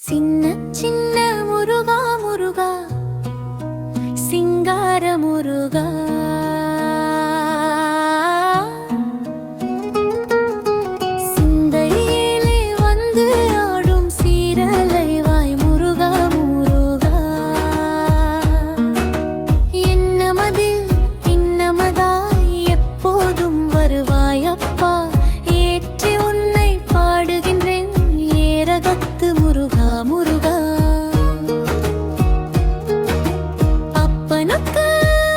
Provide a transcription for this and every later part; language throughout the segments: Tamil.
சின்ன சின்ன முருகா முருகா சிங்கார முருகா சிந்தையிலே வந்து ஆடும் சீரலை வாய் முருகா முருகா என்னமதில் இன்னமதாய் எப்போதும் வருவாய் அப்பா ஏற்றி உன்னை பாடுகின்றேன் ஏரகத்து முருகா முருகா அப்பனுக்கு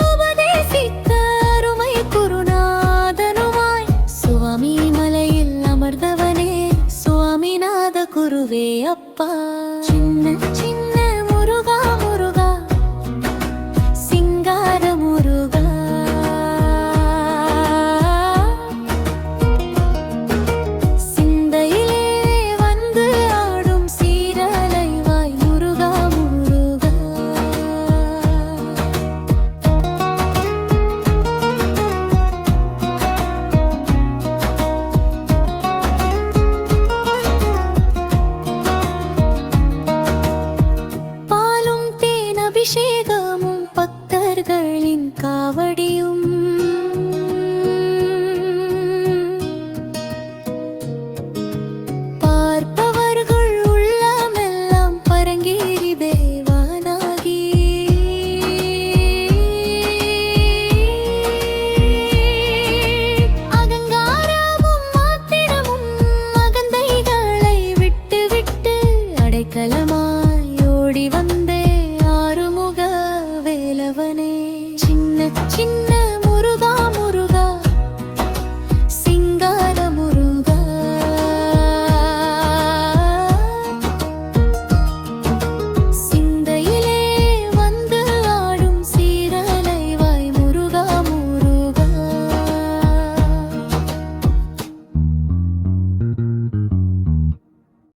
உபதேசித்த அருமை குருநாதனுமாய் சுவாமி மலையில் அமர்ந்தவனே சுவாமிநாத குருவே அப்பா சின்ன சின்ன முருகா முருகா சிங்கார முருகா சிந்தையிலே வந்து ஆடும் சீரலை வாய் முருகா முருகா பாலும் தேன் அபிஷேகமும் பக்தர்களின் காவடியும் பார்ப்பவர்கள் உள்ளமெல்லாம் பரங்கேறி தேவானாகி அகங்காரமும் மாத்திரமும் அகந்தைகளை விட்டு விட்டு அடைக்கலம்